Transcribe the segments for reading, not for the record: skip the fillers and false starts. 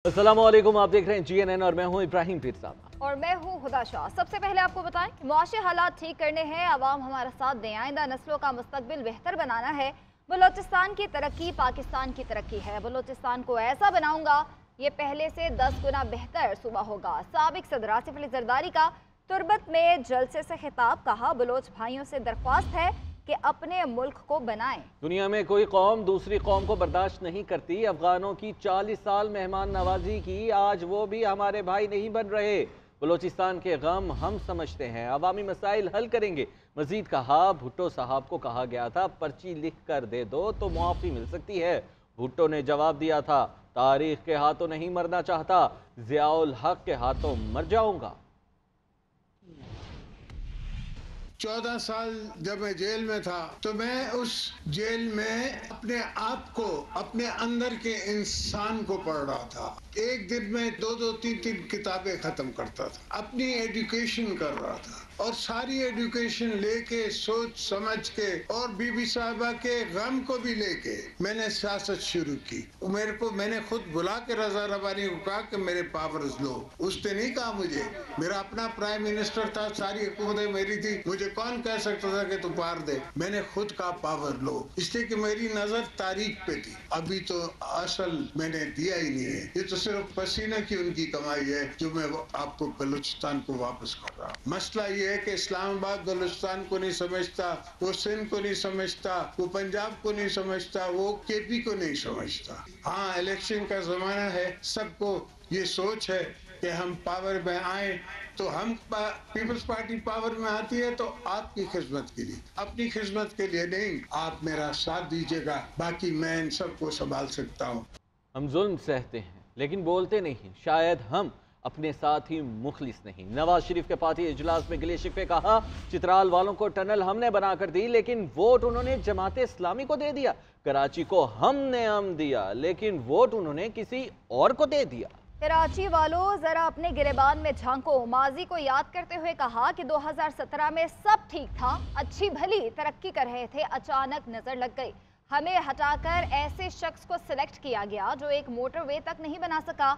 अस्सलाम वालेकुम, आप देख रहे हैं GNN और मैं हूं इब्राहिम पीर साहब और मैं हूं हुदा शाह। सबसे पहले आपको बताएं कि मुआशी हालात ठीक करने हैं, आवाम हमारा साथ दें, आइंदा नस्लों का मुस्तकबिल बेहतर बनाना है। बलोचिस्तान की तरक्की पाकिस्तान की तरक्की है। बलोचिस्तान को ऐसा बनाऊंगा ये पहले से 10 गुना बेहतर सूबा होगा। साबिक सदर आसिफ अली जरदारी का तुरबत में जलसे से खिताब, कहा बलोच भाइयों से दरख्वास्त है कि अपने मुल्क को बनाएं। दुनिया में कोई कौम दूसरी कौम को बर्दाश्त नहीं करती। अफगानों की 40 साल मेहमान नवाजी की, आज वो भी हमारे भाई नहीं बन रहे। बलोचिस्तान के गम हम समझते हैं, अवामी मसाइल हल करेंगे। मजीद कहा, भुट्टो साहब को कहा गया था पर्ची लिख कर दे दो तो मुआफ़ी मिल सकती है। भुट्टो ने जवाब दिया था, तारीख के हाथों नहीं मरना चाहता, ज़ियाउल हक के हाथों मर जाऊंगा। 14 साल जब मैं जेल में था तो मैं उस जेल में अपने आप को, अपने अंदर के इंसान को पढ़ रहा था। एक दिन में 2-2, 3-3 किताबें खत्म करता था, अपनी एजुकेशन कर रहा था और सारी एजुकेशन लेके, सोच समझ के और बीबी साहबा के गम को भी लेके मैंने सियासत शुरू की। मैंने खुद बुला के रजा रबानी को कहा कि मेरे पावर्स लो। उसने नहीं कहा मुझे, मेरा अपना प्राइम मिनिस्टर था, सारी हुकूमतें मेरी थी, मुझे कौन कह सकता था कि तू पार दे। मैंने खुद का पावर लो, इसलिए कि मेरी नजर तारीख पे थी। अभी तो असल मैंने दिया ही नहीं है, ये तो सिर्फ पसीने की उनकी कमाई है जो मैं आपको बलूचिस्तान को वापस कर रहा हूँ। मसला ये है कि इस्लामाबाद बलूचिस्तान को नहीं समझता, वो सिंध को नहीं समझता, वो पंजाब को नहीं समझता, वो KP को नहीं समझता। हाँ, इलेक्शन का जमाना है, सबको ये सोच है कि हम पावर में आए तो हम पीपल्स पार्टी पावर में आती है तो आपकी खिदमत के लिए, अपनी खिदमत के लिए नहीं। आप मेरा साथ दीजिएगा, बाकी मैं इन सबको संभाल सकता हूँ। हम जुल्म सहते हैं लेकिन बोलते नहीं, शायद हम अपने साथ ही मुखलिस नहीं। नवाज शरीफ के पार्टी इजलास में गिले शिकवे, कहा चित्राल वालों को टनल हमने बना कर दी लेकिन वोट उन्होंने जमात इस्लामी को दे दिया। कराची को हमने दिया लेकिन वोट उन्होंने किसी और को दे दिया। कराची वालों जरा अपने गिरेबान में झांको। माजी को याद करते हुए कहा कि 2017 में सब ठीक था, अच्छी भली तरक्की कर रहे थे, अचानक नजर लग गई। हमें हटाकर ऐसे शख्स को सिलेक्ट किया गया जो एक मोटरवे तक नहीं बना सका।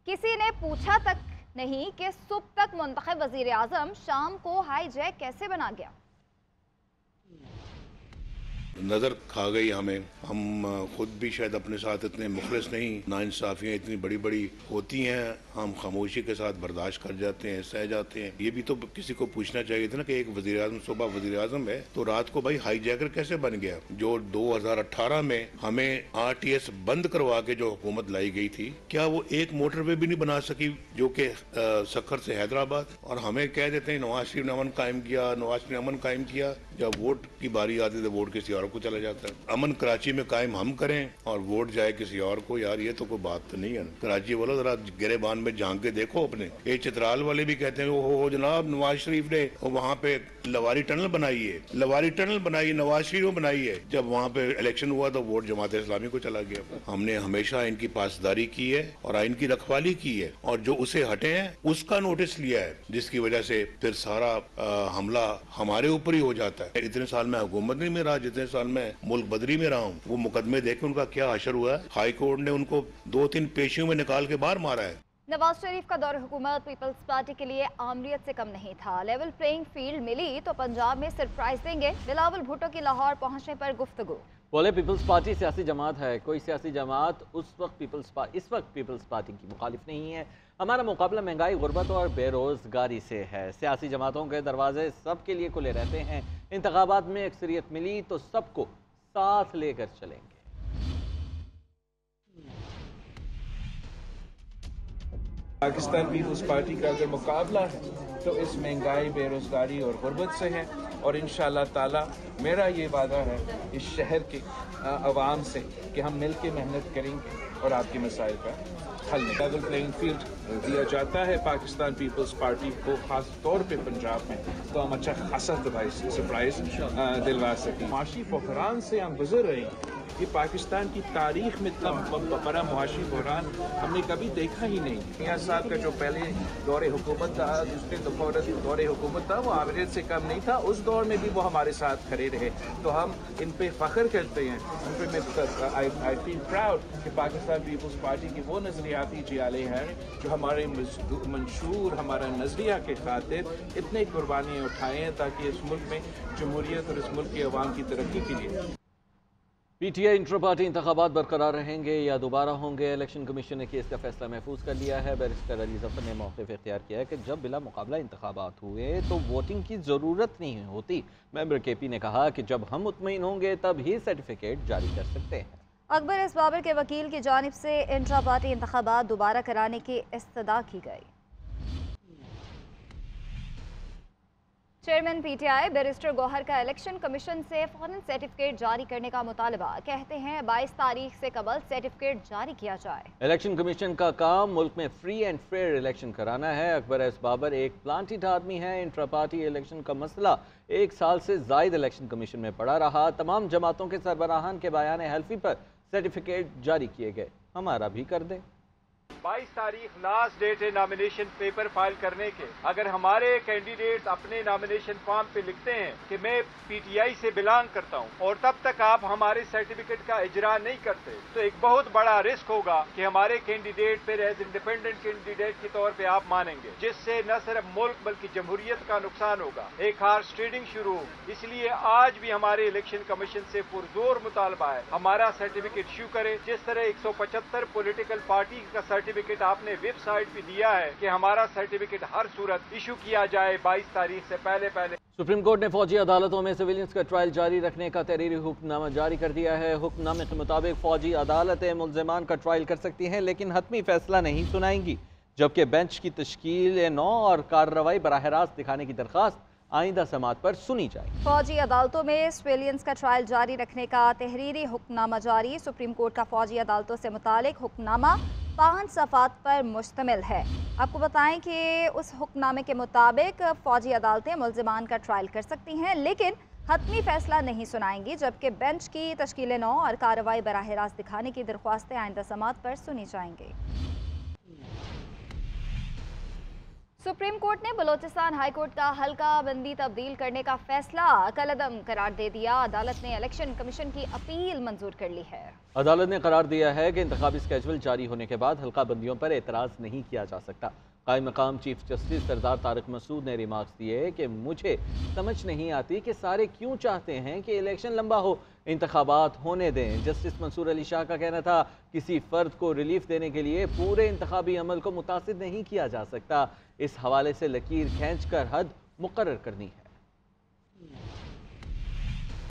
किसी ने पूछा तक नहीं कि सुबह तक मुंतखब वजीर आजम शाम को हाईजैक कैसे बना गया। नज़र खा गई हमें। हम खुद भी शायद अपने साथ इतने मुखलिस नहीं, नाइंसाफियाँ इतनी बड़ी बड़ी होती हैं, हम खामोशी के साथ बर्दाश्त कर जाते हैं, सह जाते हैं। ये भी तो किसी को पूछना चाहिए था ना कि एक वज़ीर आज़म सुबह वज़ीर आज़म है तो रात को भाई हाईजैकर कैसे बन गया। जो 2018 में हमें RTS बंद करवा के जो हुकूमत लाई गई थी, क्या वो एक मोटरवे भी नहीं बना सकी जो कि सखर से हैदराबाद। और हमें कह देते हैं नवाज शरीफ ने अमन कायम किया, नवाज शरीफ ने अमन कायम किया। जब वोट की बारी आती तो वोट किसी और को चला जाता है। अमन कराची में कायम हम करें और वोट जाए किसी और को, यार ये तो कोई बात तो नहीं है। कराची वालों जरा गिरेबान में झांक के देखो अपने। ये चित्राल वाले भी कहते हैं हो जनाब नवाज शरीफ ने वहाँ पे लवारी टनल बनाई है, लवारी टनल बनाई नवाज शरीफ ने बनाई है। जब वहाँ पे इलेक्शन हुआ तो वोट जमात इस्लामी को चला गया। हमने हमेशा इनकी पासदारी की है और आइन की रखवाली की है और जो उसे हटे हैं उसका नोटिस लिया है, जिसकी वजह से फिर सारा हमला हमारे ऊपर ही हो जाता है। इतने साल में हुकूमत नहीं में रहा, जितने साल में मुल्क बदरी में रहा हूँ। वो मुकदमे देखे उनका क्या हशर हुआ है। हाई कोर्ट ने उनको 2-3 पेशियों में निकाल के बाहर मारा है। नवाज शरीफ का दौर हुकूमत पीपल्स पार्टी के लिए आमरीत से कम नहीं था। लेवल प्लेइंग फील्ड मिली तो पंजाब में सरप्राइज देंगे। बिलावल भुट्टो की लाहौर पहुंचने पर गुफ्तगू। बोले पीपल्स पार्टी सियासी जमात है, कोई सियासी जमात इस वक्त पीपल्स पार्टी की मुखालिफ नहीं है। हमारा मुकाबला महंगाई, गुर्बत और बेरोजगारी से है। सियासी जमातों के दरवाजे सबके लिए खुले रहते हैं। इंतखाबात में अक्सरियत मिली तो सबको साथ लेकर चलेंगे। पाकिस्तान पीपल्स पार्टी का अगर मुकाबला है तो इस महंगाई, बेरोजगारी और गुर्बत से है और इंशाअल्लाह ताला मेरा ये वादा है इस शहर के अवाम से कि हम मिल के मेहनत करेंगे और आपके मसाइल का हल निकालेंगे। लेवल प्लेइंग फील्ड दिया जाता है पाकिस्तान पीपल्स पार्टी को, खास तौर पे पंजाब में, तो हम अच्छा खासा सरप्राइज दिलवा सकें। माशी बहरान से हम गुजर रहे हैं ये पाकिस्तान की तारीख में इतना बड़ा मुआशी बहरान हमने कभी देखा ही नहीं। मियां साहब का जो पहले दौरे हुकूमत था, दूसरे दौरे हुकूमत था, वो एवरेज से कम नहीं था। उस दौर में भी वो हमारे साथ खड़े रहे, तो हम इन पे फख्र करते हैं। आई फील प्राउड कि पाकिस्तान पीपल्स पार्टी की वो नज़रियाती जियाले हैं जो हमारे मंशूर हमारा नज़रिया के खातिर इतने कुर्बानियाँ उठाए हैं ताकि इस मुल्क में जमहूरियत और इस मुल्क की अवाम की तरक्की के लिए। पीटीआई इंटर पार्टी इंतखाबात बरकरार रहेंगे या दोबारा होंगे? इलेक्शन कमीशन ने केस का फैसला महफूज कर लिया है। बैरिस्टर अली जफर ने मौक़िफ़ इख्तियार किया है कि जब बिला मुकाबला इंतखाबात हुए तो वोटिंग की ज़रूरत नहीं होती। मेंबर केपी ने कहा कि जब हम मुतमईन होंगे तब ही सर्टिफिकेट जारी कर सकते हैं। अकबर एस बाबर के वकील की जानिब से इंट्रा पार्टी इंतखाबात दोबारा कराने की इस्तदा की गई। चेयरमैन पीटीआई बैरिस्टर गौहर का इलेक्शन कमीशन से फौरन सर्टिफिकेट जारी करने का मुतालबा। कहते हैं 22 तारीख से कबल सर्टिफिकेट जारी किया जाए। इलेक्शन कमीशन का काम मुल्क में फ्री एंड फेयर इलेक्शन कराना है। अकबर एस बाबर एक प्लांटेड आदमी है। इंट्रा पार्टी इलेक्शन का मसला 1 साल से जायद इलेक्शन कमीशन में पड़ा रहा। तमाम जमातों के सरबराहान के बयान हल्फी पर सर्टिफिकेट जारी किए गए। हमारा भी कर दें। 22 तारीख लास्ट डेट है नॉमिनेशन पेपर फाइल करने के। अगर हमारे कैंडिडेट अपने नॉमिनेशन फॉर्म पे लिखते हैं कि मैं पीटीआई से बिलोंग करता हूं और तब तक आप हमारे सर्टिफिकेट का इजरा नहीं करते, तो एक बहुत बड़ा रिस्क होगा कि हमारे कैंडिडेट फिर एज इंडिपेंडेंट कैंडिडेट के तौर पे आप मानेंगे, जिससे न सिर्फ मुल्क बल्कि जमहूरियत का नुकसान होगा, एक हार्स ट्रेडिंग शुरू होगी। इसलिए आज भी हमारे इलेक्शन कमीशन से पुरजोर मुतालबा है हमारा सर्टिफिकेट इशू करे। जिस तरह 175 पॉलिटिकल पार्टी का सर्टिफिकेट आपने वेबसाइट पे दिया है कि हमारा सर्टिफिकेट हर सूरत इशू किया जाए 22 तारीख से पहले। सुप्रीम कोर्ट ने फौजी अदालतों में सिविलियंस का ट्रायल जारी रखने का तहरीरी हुक्मनामा जारी कर दिया है। हुक्मनामे के मुताबिक फौजी अदालतें मुल्ज़िमान का ट्रायल कर सकती हैं लेकिन हतमी फैसला नहीं सुनाएंगी, जबकि बेंच की तश्कील 9 और कार्रवाई बराह रास्त दिखाने की दरख्वास्त आइंदा समात पर सुनी जाए। फौजी अदालतों में सिविलियंस का ट्रायल जारी रखने का तहरीरी हुक्मनामा जारी। सुप्रीम कोर्ट का फौजी अदालतों से मुतालिक हुक्मनामा 5 सफ़ात पर मुश्तमिल है। आपको बताएं कि उस हुक्मनामे के मुताबिक फौजी अदालतें मुल्ज़िमान का ट्रायल कर सकती हैं लेकिन हतमी फैसला नहीं सुनाएंगी, जबकि बेंच की तश्कील 9 और कार्रवाई बराह रास्त दिखाने की दरख्वास्तें आइंदा समात पर सुनी जाएंगी। सुप्रीम कोर्ट ने बलोचिस्तान हाई कोर्ट का हल्का बंदी तब्दील करने का फैसला कलअदम करार दे दिया। अदालत ने इलेक्शन कमीशन की अपील मंजूर कर ली है। अदालत ने करार दिया है कि इंतखाबी स्केजुअल जारी होने के बाद हल्का बंदियों पर एतराज़ नहीं किया जा सकता। कायम मकाम चीफ जस्टिस सरदार तारिक मसूद ने रिमार्क्स दिए कि मुझे समझ नहीं आती कि सारे क्यों चाहते हैं कि इलेक्शन लंबा हो, इंतखाबात होने दें। जस्टिस मंसूर अली शाह का कहना था किसी फर्द को रिलीफ देने के लिए पूरे इंतखाबी अमल को मुतासिर नहीं किया जा सकता। इस हवाले से लकीर खींचकर हद मुकर्रर करनी है।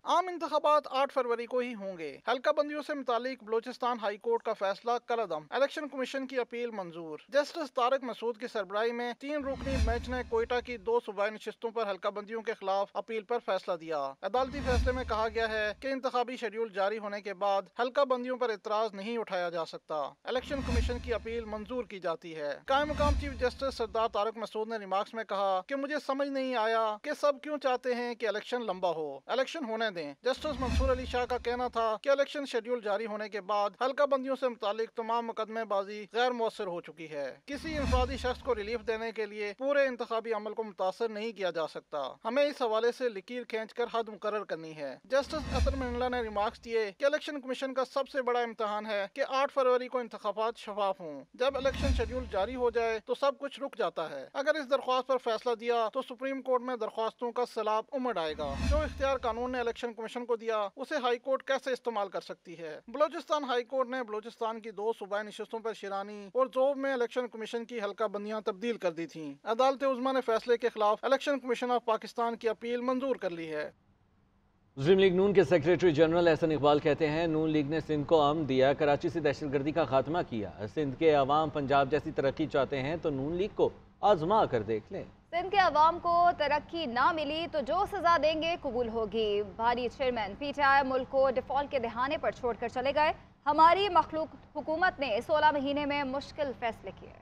आम इंतखाबात 8 फरवरी को ही होंगे। हल्का बंदियों से मुतालिक बलोचिस्तान हाई कोर्ट का फैसला कलअदम। इलेक्शन कमीशन की अपील मंजूर। जस्टिस तारिक मसूद की सरबराही में 3 रुकनी बेंच ने कोयटा की 2 सूबाई नशिस्तों पर हल्का बंदियों के खिलाफ अपील पर फैसला दिया। अदालती फैसले में कहा गया है कि इंतखाबी शेड्यूल जारी होने के बाद हल्का बंदियों पर एतराज नहीं उठाया जा सकता। इलेक्शन कमीशन की अपील मंजूर की जाती है। कायम मकाम चीफ जस्टिस सरदार तारिक मसूद ने रिमार्क्स में कहा कि मुझे समझ नहीं आया कि सब क्यों चाहते हैं कि इलेक्शन लंबा हो, इलेक्शन होने दें। जस्टिस मंसूर अली शाह का कहना था कि इलेक्शन शेड्यूल जारी होने के बाद हल्का बंदियों से मुतालिक तमाम मुकदमेबाजी गैर मौसर हो चुकी है। किसी इंफरादी शख्स को रिलीफ देने के लिए पूरे इंतखाबी अमल को मुतासर नहीं किया जा सकता। हमें इस हवाले से लकीर खींचकर हद मुकर्रर करनी है। जस्टिस अतर मिनला ने रिमार्क्स दिए कि इलेक्शन कमीशन का सबसे बड़ा इम्तहान है कि 8 फरवरी को इंतखाबात शफाफ हों। जब इलेक्शन शेड्यूल जारी हो जाए तो सब कुछ रुक जाता है। अगर इस दरख्वास्त पर फैसला दिया तो सुप्रीम कोर्ट में दरख्वास्तों का सैलाब उमड़ आएगा। जो इख्तियार कानून ने इलेक्शन कमीशन को दिया उसे हाई कोर्ट कैसे इस्तेमाल कर सकती है। बलोचिस्तान हाई कोर्ट ने बलोचिस्तान की 2 सूबाई नशिस्तों पर शिरानी और जोब में इलेक्शन कमीशन की हल्का बंदियां तब्दील कर दी थीं। अदालत उज़्मा ने फैसले के खिलाफ इलेक्शन कमीशन ऑफ पाकिस्तान की अपील मंजूर कर ली है। मुस्लिम लीग नून के सेक्रेटरी जनरल एहसन इकबाल कहते हैं नून लीग ने सिंध को अमन दिया, कराची से दहशतगर्दी का खात्मा किया। सिंध के अवाम पंजाब जैसी तरक्की चाहते हैं तो नून लीग को आजमा कर देख लें। सिंध के अवाम को तरक्की ना मिली तो जो सजा देंगे कबूल होगी। भारी चेयरमैन पीटीआई मुल्क को डिफॉल्ट के दहाने पर छोड़कर चले गए। हमारी मखलूक हुकूमत ने 16 महीने में मुश्किल फैसले किए।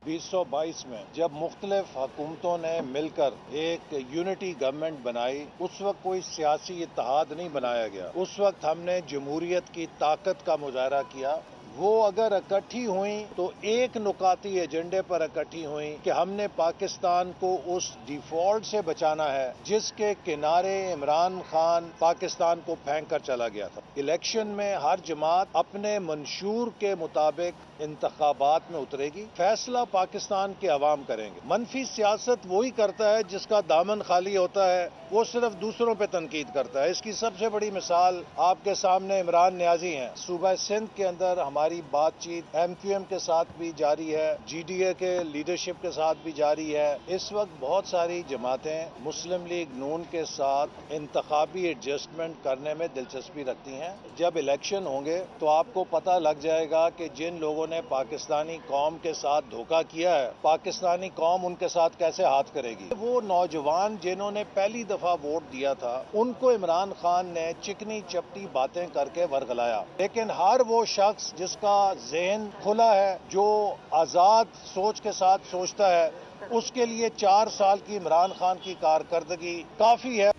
2022 में जब मुख्तलिफ हुकूमतों ने मिलकर एक यूनिटी गवर्नमेंट बनाई, उस वक्त कोई सियासी इत्तेहाद नहीं बनाया गया। उस वक्त हमने जमहूरियत की ताकत का मुजाहरा किया। वो अगर इकट्ठी हुई तो एक नुकाती एजेंडे पर इकट्ठी हुई कि हमने पाकिस्तान को उस डिफॉल्ट से बचाना है जिसके किनारे इमरान खान पाकिस्तान को फेंक कर चला गया था। इलेक्शन में हर जमात अपने मंशूर के मुताबिक इंतखाबात में उतरेगी, फैसला पाकिस्तान के अवाम करेंगे। मनफी सियासत वही करता है जिसका दामन खाली होता है, वो सिर्फ दूसरों पे तनकीद करता है। इसकी सबसे बड़ी मिसाल आपके सामने इमरान नियाजी हैं। सूबा सिंध के अंदर हमारी बातचीत MQM के साथ भी जारी है, GDA के लीडरशिप के साथ भी जारी है। इस वक्त बहुत सारी जमातें मुस्लिम लीग नून के साथ इंतखाबी एडजस्टमेंट करने में दिलचस्पी रखती हैं। जब इलेक्शन होंगे तो आपको पता लग जाएगा कि जिन लोगों ने पाकिस्तानी कौम के साथ धोखा किया है, पाकिस्तानी कौम उनके साथ कैसे हाथ करेगी। वो नौजवान जिन्होंने पहली दफा वोट दिया था, उनको इमरान खान ने चिकनी चपटी बातें करके वरगलाया। लेकिन हर वो शख्स जिसका ज़हन खुला है, जो आज़ाद सोच के साथ सोचता है, उसके लिए 4 साल की इमरान खान की कारकर्दगी काफ़ी है।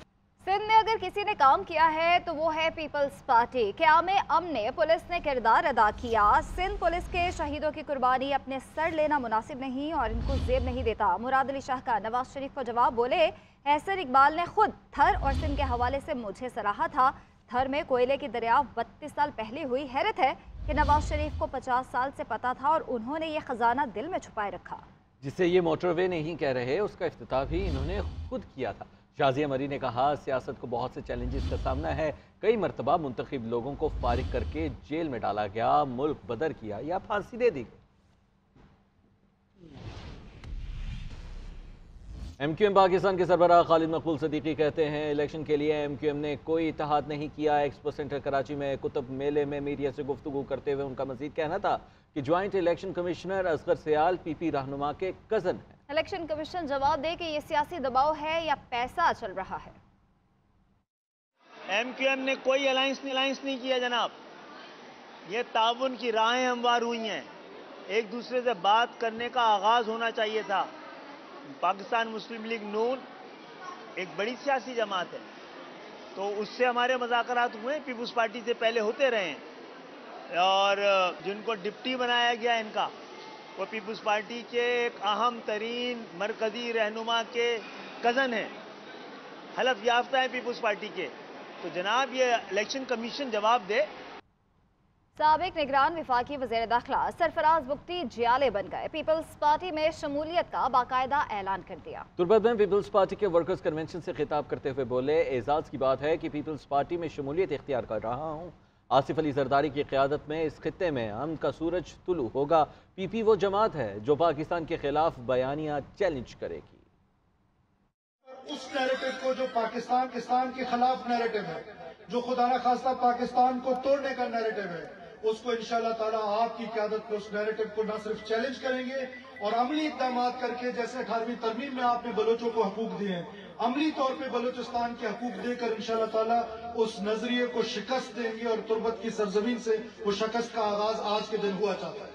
सिंध में अगर किसी ने काम किया है तो वो है पीपल्स पार्टी। क़याम अमन ने पुलिस ने किरदार अदा किया। सिंध पुलिस के शहीदों की कुर्बानी अपने सर लेना मुनासिब नहीं और इनको जेब नहीं देता। मुराद अली शाह का नवाज शरीफ को जवाब। बोले, हैसर इकबाल ने खुद थर और सिंध के हवाले से मुझे सराहा था। थर में कोयले की दरियाफ्त 32 साल पहले हुई। हैरत है कि नवाज शरीफ को 50 साल से पता था और उन्होंने ये खजाना दिल में छुपाए रखा। जिसे ये मोटरवे नहीं कह रहे, उसका इफ्तिताह भी इन्होंने खुद किया था। शाजिया मरी ने कहा, सियासत को बहुत से चैलेंजेस का सामना है। कई मरतबा मुंतखब लोगों को फारिग करके जेल में डाला गया, मुल्क बदर किया या फांसी दे दी गई। MQM पाकिस्तान के सरबराह खालिद मकबूल सदीकी कहते हैं, इलेक्शन के लिए MQM ने कोई इत्तेहाद नहीं किया। एक्सपो सेंटर कराची में कुतुब मेले में मीडिया से गुफ्तगू करते हुए उनका मजीद कहना था कि ज्वाइंट इलेक्शन कमिश्नर असगर सियाल PP रहनुमा के कज़न हैं। इलेक्शन कमीशन जवाब दे कि ये सियासी दबाव है या पैसा चल रहा है। MQM ने कोई अलायंस नहीं किया जनाब। ये ताउन की राहें हमवार हुई हैं। एक दूसरे से बात करने का आगाज होना चाहिए था। पाकिस्तान मुस्लिम लीग नून एक बड़ी सियासी जमात है, तो उससे हमारे मुज़ाकरात हुए, पीपुल्स पार्टी से पहले होते रहे हैं। और जिनको डिप्टी बनाया गया इनका, वो पीपुल्स पार्टी के एक अहम तरीन मरकजी रहनुमा के कज़न हैं, हलफ याफ्ता है पीपुल्स पार्टी के। तो जनाब ये इलेक्शन कमीशन जवाब दे। साबिक निगरान वफाकी वज़ीर दाखिला सरफराज बुख्ती जियाले बन गए। पीपल्स पार्टी में शमूलियत का बाकायदा ऐलान कर दिया। तुर्बत में पीपल्स पार्टी के वर्कर्स कन्वेंशन से खिताब करते हुए बोले, एजाज की बात है कि पीपल्स पार्टी में शमूलियत इख्तियार कर रहा हूँ। आसिफ अली जरदारी की क़यादत में इस खित्ते में अमन का सूरज तुलू होगा। PP वो जमात है जो पाकिस्तान के खिलाफ बयानिया चैलेंज करेगी। उस नैरेटिव को जो पाकिस्तान के खिलाफ नैरेटिव है, जो खुदा न खास्ता पाकिस्तान को तोड़ने का नैरेटिव है, उसको इंशाअल्लाह ताला आपकी क़यादत में उस नैरेटिव को न सिर्फ चैलेंज करेंगे और अमली इक़दाम करके, जैसे 18वीं तरमीम में आपने बलोचों को हकूक दिए हैं, अमली तौर पे बलूचिस्तान के हकूक देकर इंशाअल्लाह ताला उस नजरिए को शिकस्त देंगे और तुर्बत की सरजमीन से वो शिकस्त का आगाज आज के दिन हुआ चाहता है।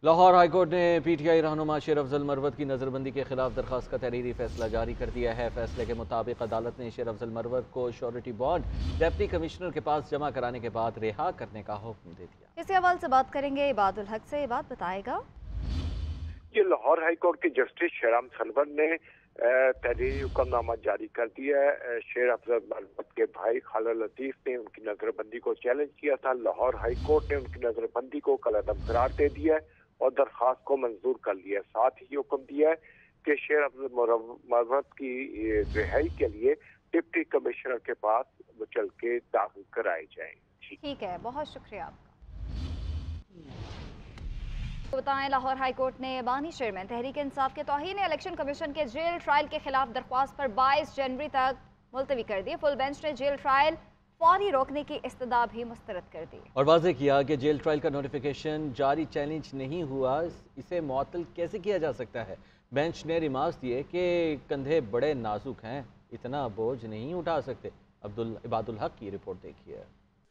लाहौर हाईकोर्ट ने PTI रहनुमा शेर अफजल मरवत की नज़रबंदी के खिलाफ दरख्वास्त का तहरीरी फैसला जारी कर दिया है। फैसले के मुताबिक अदालत ने शेर अफजल मरवत को श्योरिटी बॉन्ड डिप्टी कमिश्नर के पास जमा कराने के बाद रिहा करने का हुक्म दे दिया। इसी हवाले से बात करेंगे इबादुल हक से। ये बात बताएगा कि लाहौर हाईकोर्ट के जस्टिस शेराम सलवन ने तहरीरी हुक्मनामा जारी कर दिया है। शेर अफजल मरवत के भाई खालिद लतीफ ने उनकी नजरबंदी को चैलेंज किया था। लाहौर हाईकोर्ट ने उनकी नजरबंदी को कलअदम करार दे दिया है और दरख्वास्त को मंजूर कर लिया। साथ ही हुक्म दिया है कि शेर अफजल मरवत की रिहाई के लिए डिप्टी कमिश्नर के पास वो चल के दाखिल कराए जाएं। ठीक है, बहुत शुक्रिया आपका। बताएं, लाहौर हाईकोर्ट ने बानी चेयरमैन तहरीक इंसाफ के तौहीन इलेक्शन कमीशन के जेल ट्रायल के खिलाफ दरख्वास्त पर 22 जनवरी तक मुलतवी कर दी। फुल बेंच ने जेल ट्रायल फौरी रोकने की इस्तदा भी मुस्तरद कर दी और वाज़ेह किया कि जेल ट्रायल का नोटिफिकेशन जारी चैलेंज नहीं हुआ, इसे मुअत्तल कैसे किया जा सकता है। बेंच ने रिमार्क्स दिए कि कंधे बड़े नाजुक हैं, इतना बोझ नहीं उठा सकते। इबादुल हक की रिपोर्ट देखिए।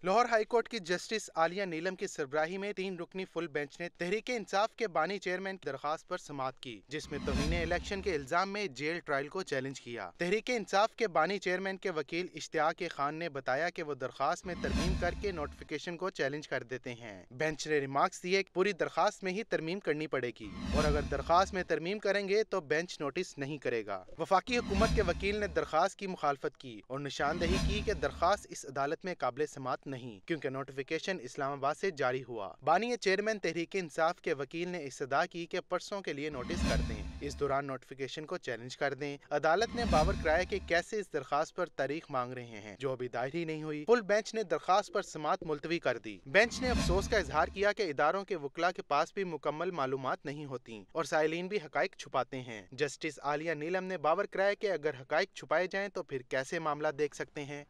लाहौर हाई कोर्ट की जस्टिस आलिया नीलम की सरबराही में 3 रुकनी फुल बेंच ने तहरीक इंसाफ के बानी चेयरमैन की दरखास्त पर समाअत की, जिसमें तौहीन इलेक्शन के इल्जाम में जेल ट्रायल को चैलेंज किया। तहरीक इंसाफ के बानी चेयरमैन के वकील इश्तियाक खान ने बताया कि वो दरखास्त में तरमीम करके नोटिफिकेशन को चैलेंज कर देते हैं। बेंच ने रिमार्क्स दिए कि पूरी दरखास्त में ही तरमीम करनी पड़ेगी और अगर दरखास्त में तरमीम करेंगे तो बेंच नोटिस नहीं करेगा। वफाकी हुकूमत के वकील ने दरखास्त की मुखालफत की और निशानदही की कि दरखास्त इस अदालत में काबिल समाअत नहीं, क्योंकि नोटिफिकेशन इस्लामाबाद से जारी हुआ। बानी चेयरमैन तहरीक इंसाफ के वकील ने इस्तदा की कि परसों के लिए नोटिस कर दें, इस दौरान नोटिफिकेशन को चैलेंज कर दें। अदालत ने बावर कराया कि कैसे इस दरखास्त पर तारीख मांग रहे हैं जो अभी दायर ही नहीं हुई। फुल बेंच ने दरखास्त पर समाअत मुलतवी कर दी। बेंच ने अफसोस का इजहार किया कि इदारों के वकला के पास भी मुकम्मल मालूमात नहीं होती और साइलिन भी हकाइक छुपाते हैं। जस्टिस आलिया नीलम ने बावर कराया कि अगर हकाइक छुपाए जाएं तो फिर कैसे मामला देख सकते हैं।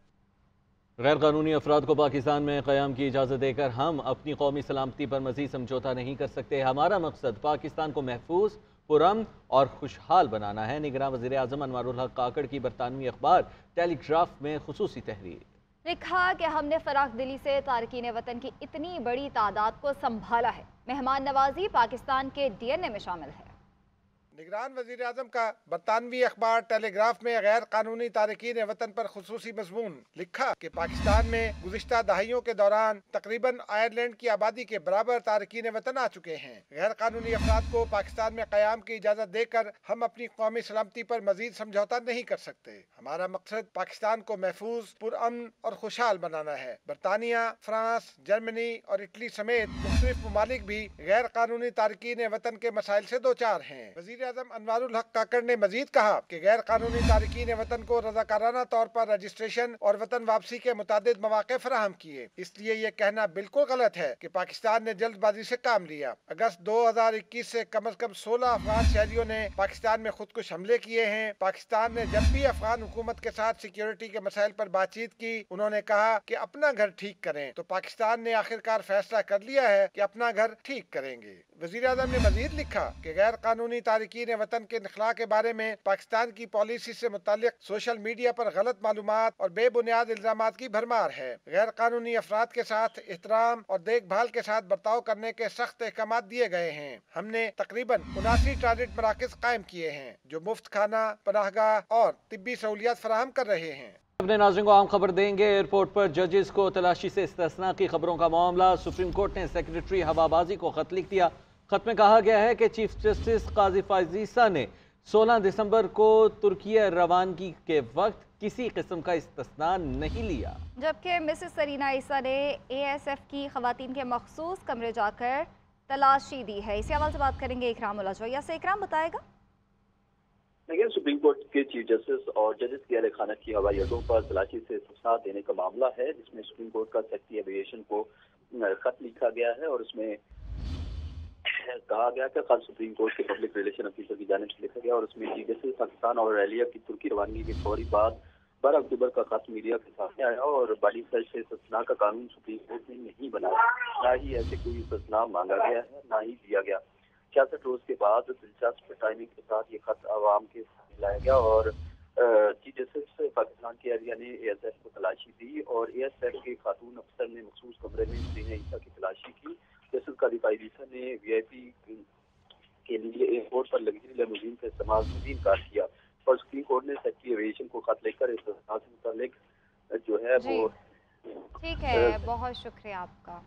गैर कानूनी अफराद को पाकिस्तान में क़याम की इजाज़त देकर हम अपनी कौमी सलामती पर मज़ीद समझौता नहीं कर सकते। हमारा मकसद पाकिस्तान को महफूज, पुरअमन और खुशहाल बनाना है। निगरान वज़ीर आज़म अनवारुल हक काकड़ की बरतानवी अखबार टेलीग्राफ में खुसूसी तहरीर। लिखा कि हमने फराख दिली से तारकीन वतन की इतनी बड़ी तादाद को संभाला है। मेहमान नवाजी पाकिस्तान के डीएनए में शामिल है। निगरान वजीर आजम का बरतानवी अखबार टेलीग्राफ में गैर कानूनी तारकीन वतन पर खुसूसी मजमून। लिखा कि पाकिस्तान में गुज़िश्ता दहाइयों के दौरान तकरीबन आयरलैंड की आबादी के बराबर तारकीन वतन आ चुके हैं। गैर कानूनी अफराद को पाकिस्तान में क़याम की इजाज़त देकर हम अपनी कौमी सलामती पर मजीद समझौता नहीं कर सकते। हमारा मकसद पाकिस्तान को महफूज, पुरअमन और खुशहाल बनाना है। बरतानिया, फ्रांस, जर्मनी और इटली समेत मुख्तलिफ ममालिक भी गैर कानूनी तारकीन वतन के मसाइल से दो चार हैं। वज़ीर आज़म अनवारुल हक काकड़ ने मजीद कहा कि गैर कानूनी तारकीन वतन को रज़ाकाराना तौर पर रजिस्ट्रेशन और वतन वापसी के मुतादिद मौक़े फराहम किए। इसलिए ये कहना बिल्कुल गलत है कि पाकिस्तान ने जल्दबाजी से काम लिया। अगस्त 2021 से कम अज कम 16 अफगान शहरियों ने पाकिस्तान में खुदकुश हमले किए हैं। पाकिस्तान ने जब भी अफगान हुकूमत के साथ सिक्योरिटी के मसाइल पर बातचीत की, उन्होंने कहा कि अपना घर ठीक करें, तो पाकिस्तान ने आखिरकार फैसला कर लिया है कि अपना घर ठीक करेंगे। वज़ीर आज़म ने मजीद लिखा कि गैर कानूनी तारकीन वतन के इनखला के बारे में पाकिस्तान की पॉलिसी से मुताल्लिक सोशल मीडिया पर गलत मालूमात और बेबुनियाद इल्जामात की भरमार है। गैर कानूनी अफराद के साथ एहतराम और देखभाल के साथ बर्ताव करने के सख्त अहकामात दिए गए हैं। हमने तकरीबन 79 ट्रांजिट मराकज़ कायम किए हैं जो मुफ्त खाना, पनाहगाह और तिब्बी सहूलियात फराहम कर रहे हैं। अपने नाज़रीन को आम खबर देंगे। एयरपोर्ट पर जजेस को तलाशी से इस्तिस्ना की खबरों का मामला। सुप्रीम कोर्ट ने सेक्रेटरी हवाबाजी को खत लिख दिया। खत में कहा गया है कि चीफ जस्टिस काजी फायजीसा ने 16 दिसंबर को तुर्की रवानगी के वक्त किसी किस्म का इस्तिस्ना नहीं लिया, जबकि मिसेस सरीना ईसा ने ASF की खवातीन के मखसूस कमरे जाकर तलाशी दी है। इसी हवाले से बात करेंगे इकराम उलाजोया से। इकराम बताएगा। लेकिन सुप्रीम कोर्ट के चीफ जस्टिस और जजेस की अहले खाना की हवाई अड्डों पर तलाशी से इस्तिस्ना देने का मामला है, जिसमें सुप्रीम कोर्ट का सेक्रेटरी एविएशन को खत लिखा गया है और उसमें कहा गया कि खत सुप्रीम कोर्ट के पब्लिक रिलेशन ऑफिसर की जानिब से लिखा गया और उसमें चीफ जस्टिस पाकिस्तान और ऑस्ट्रेलिया की तुर्की रवानगी के फौरी बाद 12 अक्टूबर का खत मीडिया के सामने आया और बड़ी सर्च से इस्तिस्ना का कानून सुप्रीम कोर्ट ने नहीं बनाया, ना ही ऐसे कोई इस्तिस्ना मांगा गया है, ना ही दिया गया। 66 रोज के बाद दिलचस्प टाइमिंग के साथ ये खत आवाम के सामने लाया गया और चीफ जस्टिस पाकिस्तान के एरिया ने ASF को तलाशी दी और ASF के खातून अफसर ने मखसूस कमरे में सरीना ईसा की तलाशी की। जस्टिस काजी फायजीसा ने VIP के लिए एयरपोर्ट पर लग्जरी लिमोजीन का इस्तेमाल से भी इनकार किया और सुप्रीम कोर्ट ने सेक्रेटरी एविएशन को खत लेकर इस से मुतालिक जो है वो ठीक है, बहुत शुक्रिया आपका।